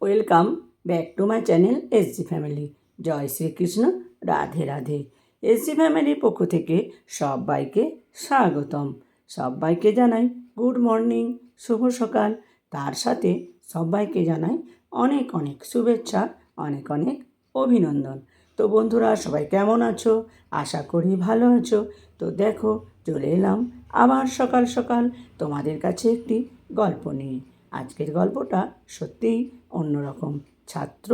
Welcome back to my channel SG family. জয় শ্রীকৃষ্ণ, রাধে রাধে। এসজি ফ্যামিলির পক্ষ থেকে সবাইকে স্বাগতম। সবাইকে জানাই গুড মর্নিং, শুভ সকাল। তার সাথে সবাইকে জানাই অনেক অনেক শুভেচ্ছা, অনেক অনেক অভিনন্দন। তো বন্ধুরা, সবাই কেমন আছো? আশা করি ভালো আছো। তো দেখো, চলে এলাম আবার সকাল সকাল তোমাদের কাছে একটি গল্প নিয়ে। আজকের গল্পটা সত্যিই অন্যরকম, ছাত্র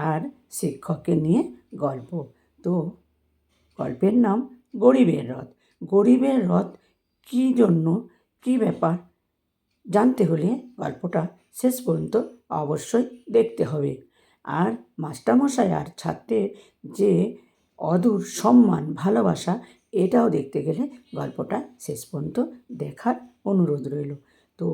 আর শিক্ষককে নিয়ে গল্প। তো গল্পের নাম গরিবের রথ। গরিবের রথ কী জন্য, কী ব্যাপার জানতে হলে গল্পটা শেষ পর্যন্ত অবশ্যই দেখতে হবে। আর মাস্টারমশাই আর ছাত্রের যে অদূর সম্মান, ভালোবাসা, এটাও দেখতে গেলে গল্পটা শেষ পর্যন্ত দেখার অনুরোধ রইল। তো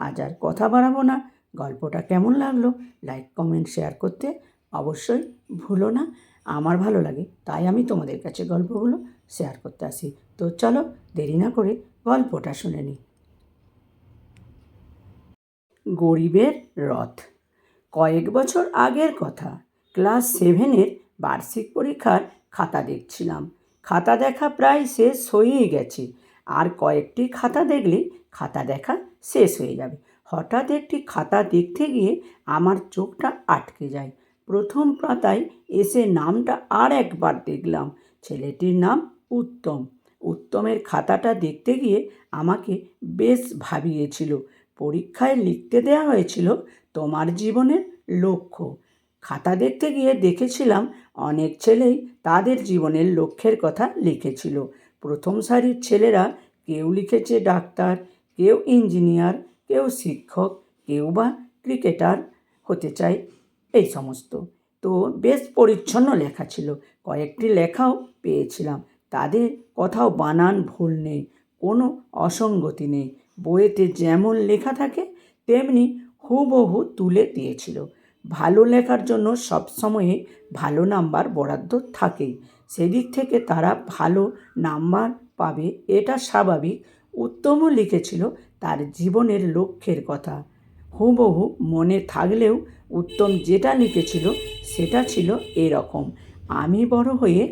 আজ আর কথা বাড়াবো না। গল্পটা কেমন লাগলো লাইক, কমেন্ট, শেয়ার করতে অবশ্যই ভুলো না। আমার ভালো লাগে, তাই আমি তোমাদের কাছে গল্পগুলো শেয়ার করতে আসি। তো চলো, দেরি না করে গল্পটা শুনে নিই। গরিবের রথ। কয়েক বছর আগের কথা। ক্লাস 7-এর বার্ষিক পরীক্ষার খাতা দেখছিলাম। খাতা দেখা প্রায় শেষ হয়েই গেছে। আর কয়েকটি খাতা দেখলেই খাতা দেখা শেষ হয়ে যাবে। হঠাৎ একটি খাতা দেখতে গিয়ে আমার চোখটা আটকে যায়। প্রথম পাতায় এসে নামটা আর একবার দেখলাম। ছেলেটির নাম উত্তম। উত্তমের খাতাটা দেখতে গিয়ে আমাকে বেশ ভাবিয়েছিল। পরীক্ষায় লিখতে দেওয়া হয়েছিল তোমার জীবনের লক্ষ্য। খাতা দেখতে গিয়ে দেখেছিলাম অনেক ছেলেই তাদের জীবনের লক্ষ্যের কথা লিখেছিল। প্রথম সারির ছেলেরা কেউ লিখেছে ডাক্তার, কেউ ইঞ্জিনিয়ার, কেউ শিক্ষক, কেউ বা ক্রিকেটার হতে চায়, এই সমস্ত। তো বেশ পরিচ্ছন্ন লেখা ছিল। কয়েকটি লেখাও পেয়েছিলাম, তাদের কোথাও বানান ভুল নেই, কোনো অসঙ্গতি নেই। বইয়েতে যেমন লেখা থাকে তেমনি হুবহু তুলে দিয়েছিল। ভালো লেখার জন্য সবসময়ে ভালো নাম্বার বরাদ্দ থাকেই, সেদিক থেকে তারা ভালো নাম্বার পাবে, এটা স্বাভাবিক। উত্তমও লিখেছিল তার জীবনের লক্ষ্যের কথা। হুবহু মনে থাকলেও উত্তম যেটা লিখেছিল সেটা ছিল এরকম: আমি বড় হয়ে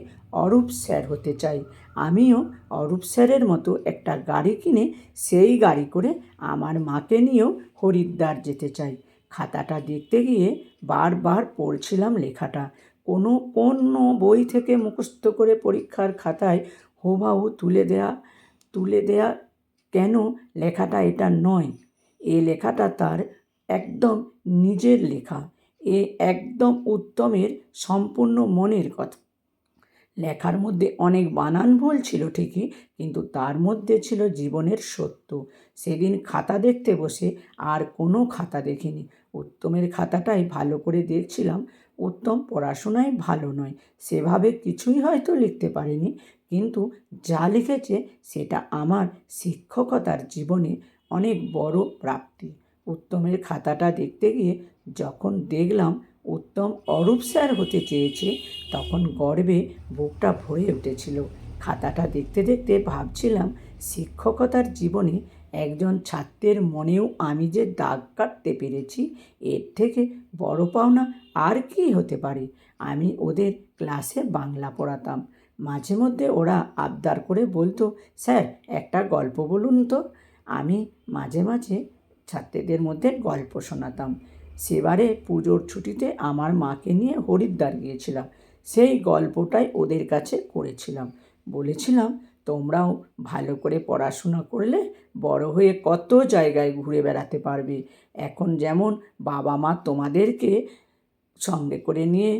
অরূপ স্যার হতে চাই। আমিও অরূপ স্যারের মতো একটা গাড়ি কিনে সেই গাড়ি করে আমার মাকে নিয়েও হরিদ্বার যেতে চাই। খাতাটা দেখতে গিয়ে বারবার পড়ছিলাম লেখাটা। কোনো বই থেকে মুখস্থ করে পরীক্ষার খাতায় হুবহু তুলে দেয়া কেন? লেখাটা এটা নয়, এ লেখাটা তার একদম নিজের লেখা। এ একদম উত্তমের সম্পূর্ণ মনের কথা। লেখার মধ্যে অনেক বানান ভুল ছিল ঠিকই, কিন্তু তার মধ্যে ছিল জীবনের সত্য। সেদিন খাতা দেখতে বসে আর কোনো খাতা দেখিনি, উত্তমের খাতাটাই ভালো করে দেখছিলাম। উত্তম পড়াশোনায় ভালো নয়, সেভাবে কিছুই হয়তো লিখতে পারেনি, কিন্তু যা লিখেছে সেটা আমার শিক্ষকতার জীবনে অনেক বড় প্রাপ্তি। উত্তমের খাতাটা দেখতে গিয়ে যখন দেখলাম উত্তম অরূপ স্যার হতে চেয়েছে, তখন গর্বে বুকটা ভরে উঠেছিল। খাতাটা দেখতে দেখতে ভাবছিলাম, শিক্ষকতার জীবনে একজন ছাত্রের মনেও আমি যে দাগ কাটতে পেরেছি, এর থেকে বড় পাওনা আর কি হতে পারে। আমি ওদের ক্লাসে বাংলা পড়াতাম। মাঝে মধ্যে ওরা আবদার করে বলতো, স্যার একটা গল্প বলুন তো। আমি মাঝে মাঝে ছাত্রদের মধ্যে গল্প শোনাতাম। সেবারে পুজোর ছুটিতে আমার মাকে নিয়ে হরিদ্বার গিয়েছিলাম। সেই গল্পটাই ওদের কাছে করেছিলাম। বলেছিলাম, তোমরাও ভালো করে পড়াশোনা করলে বড় হয়ে কত জায়গায় ঘুরে বেড়াতে পারবে। এখন যেমন বাবা মা তোমাদেরকে সঙ্গে করে নিয়ে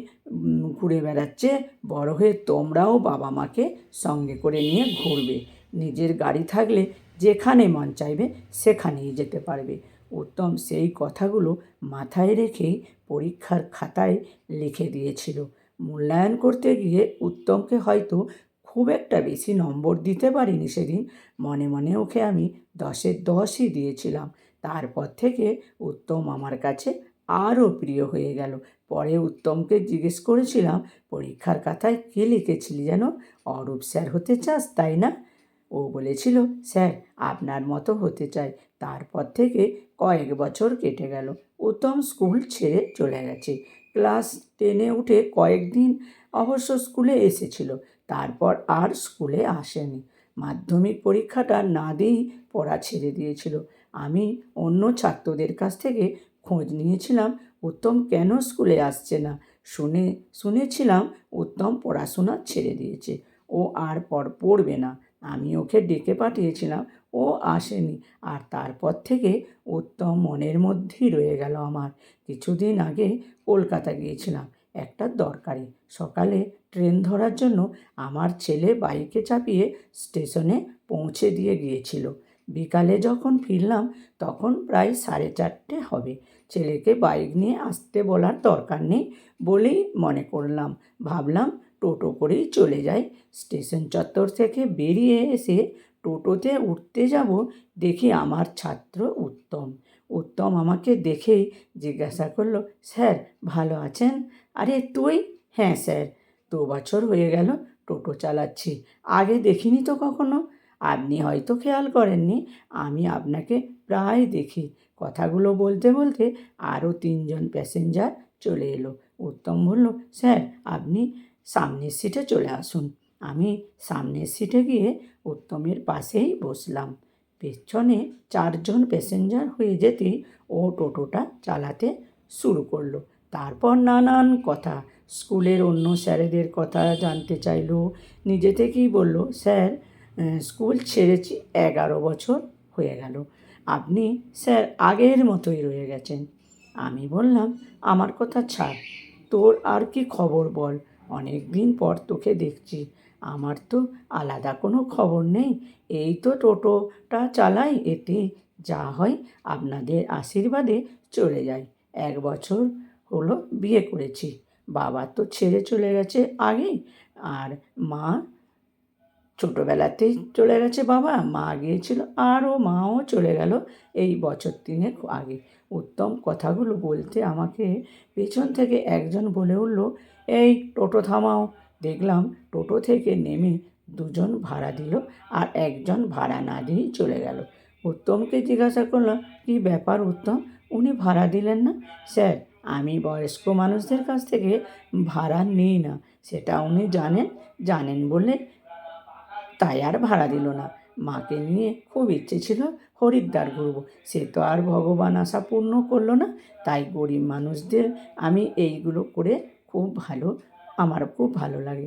ঘুরে বেড়াচ্ছে, বড় হয়ে তোমরাও বাবা মাকে সঙ্গে করে নিয়ে ঘুরবে। নিজের গাড়ি থাকলে যেখানে মন চাইবে সেখানেই যেতে পারবে। উত্তম সেই কথাগুলো মাথায় রেখেই পরীক্ষার খাতায় লিখে দিয়েছিল। মূল্যায়ন করতে গিয়ে উত্তমকে হয়তো খুব একটা বেশি নম্বর দিতে পারিনি সেদিন। মনে মনে ওকে আমি 10-এর 10ই দিয়েছিলাম। তারপর থেকে উত্তম আমার কাছে আরও প্রিয় হয়ে গেল। পরে উত্তমকে জিজ্ঞেস করেছিলাম, পরীক্ষার খাতায় কী লিখেছিলি যেন? অরূপ স্যার হতে চাস, তাই না? ও বলেছিল, স্যার আপনার মতো হতে চাই। তারপর থেকে কয়েক বছর কেটে গেল, উত্তম স্কুল ছেড়ে চলে গেছে। ক্লাস 10-এ উঠে কয়েকদিন অবশ্য স্কুলে এসেছিল, তারপর আর স্কুলে আসেনি। মাধ্যমিক পরীক্ষাটা না দিয়েই পড়া ছেড়ে দিয়েছিল। আমি অন্য ছাত্রদের কাছ থেকে খোঁজ নিয়েছিলাম উত্তম কেন স্কুলে আসছে না। শুনেছিলাম উত্তম পড়াশোনা ছেড়ে দিয়েছে, ও আর পড়বে না। আমি ওকে ডেকে পাঠিয়েছিলাম, ও আসেনি। আর তারপর থেকে উত্তম মনের মধ্যেই রয়ে গেল আমার। কিছুদিন আগে কলকাতা গিয়েছিলাম একটা দরকারে। সকালে ট্রেন ধরার জন্য আমার ছেলে বাইকে চাপিয়ে স্টেশনে পৌঁছে দিয়ে গিয়েছিল। বিকালে যখন ফিরলাম তখন প্রায় 4:30 হবে। ছেলেকে বাইক নিয়ে আসতে বলার দরকার নেই বলেই মনে করলাম। ভাবলাম টোটো করেই চলে যাই। স্টেশন চত্বর থেকে বেরিয়ে এসে টোটোতে উঠতে যাব, দেখি আমার ছাত্র উত্তম। উত্তম আমাকে দেখেই জিজ্ঞাসা করলো, স্যার ভালো আছেন? আরে তুই? হ্যাঁ স্যার, 2 বছর হয়ে গেল টোটো চালাচ্ছি, আগে দেখিনি তো কখনো। আপনি হয়তো খেয়াল করেননি, আমি আপনাকে প্রায় দেখি। কথাগুলো বলতে বলতে আরও 3জন প্যাসেঞ্জার চলে এলো। উত্তম বলল, স্যার আপনি সামনের সিটে চলে আসুন। আমি সামনের সিটে গিয়ে উত্তমের পাশেই বসলাম। পেছনে 4জন প্যাসেঞ্জার হয়ে যেতেই ও টোটোটা চালাতে শুরু করলো। তারপর নানান কথা, স্কুলের অন্য স্যারেদের কথা জানতে চাইলো। নিজে থেকেই বলল, স্যার স্কুল ছেড়েছি 11 বছর হয়ে গেল। আপনি স্যার আগের মতোই রয়ে গেছেন। আমি বললাম, আমার কথা ছাড়, তোর আর কি খবর বল? অনেক দিন পর তোকে দেখছি। আমার তো আলাদা কোনো খবর নেই, এই তো টোটোটা চালাই, এতে যা হয় আপনাদের আশীর্বাদে চলে যায়। 1 বছর হলো বিয়ে করেছি। বাবা তো ছেড়ে চলে গেছে আগেই, আর মা ছোটোবেলাতেই চলে গেছে। বাবা, মা গিয়েছিল, আরও মাও চলে গেল এই বছর 3 আগে। উত্তম কথাগুলো বলতে আমাকে পেছন থেকে একজন বলে উঠল, এই টোটো থামাও। দেখলাম টোটো থেকে নেমে 2জন ভাড়া দিল, আর একজন ভাড়া না দিয়েই চলে গেল। উত্তমকে জিজ্ঞাসা করলাম, কী ব্যাপার উত্তম, উনি ভাড়া দিলেন না? স্যার আমি বয়স্ক মানুষদের কাছ থেকে ভাড়া নিই না, সেটা উনি জানেন বলে তাই আর ভাড়া দিল না। মাকে নিয়ে খুব ইচ্ছে ছিল হরিদ্বার ঘুরবো, সে তো আর ভগবান আশা পূর্ণ করলো না। তাই গরিব মানুষদের আমি এইগুলো করে আমার খুব ভালো লাগে।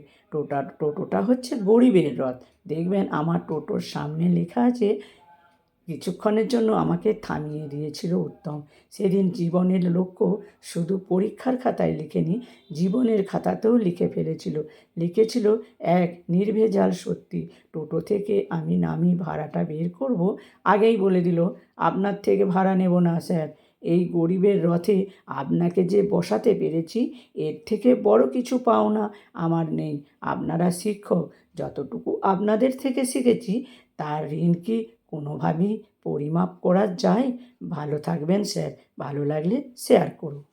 টোটোটা হচ্ছে গরিবের রথ। দেখবেন আমার টোটোর সামনে লেখা আছে। কিছুক্ষণের জন্য আমাকে থামিয়ে দিয়েছিল উত্তম। সেদিন জীবনের লক্ষ্য শুধু পরীক্ষার খাতায় লিখেনি, জীবনের খাতাতেও লিখেছিল এক নির্ভেজাল সত্যি। টোটো থেকে আমি নামি ভাড়াটা বের করব, আগেই বলে দিল, আপনার থেকে ভাড়া নেব না স্যার। এই গরিবের রথে আপনাকে যে বসাতে পেরেছি, এর থেকে বড় কিছু পাওনা আমার নেই। আপনারা শিক্ষক, যতটুকু আপনাদের থেকে শিখেছি তার ঋণ কি কোনোভাবেই পরিমাপ করা যায়? ভালো থাকবেন স্যার, ভালো লাগলে শেয়ার করুন।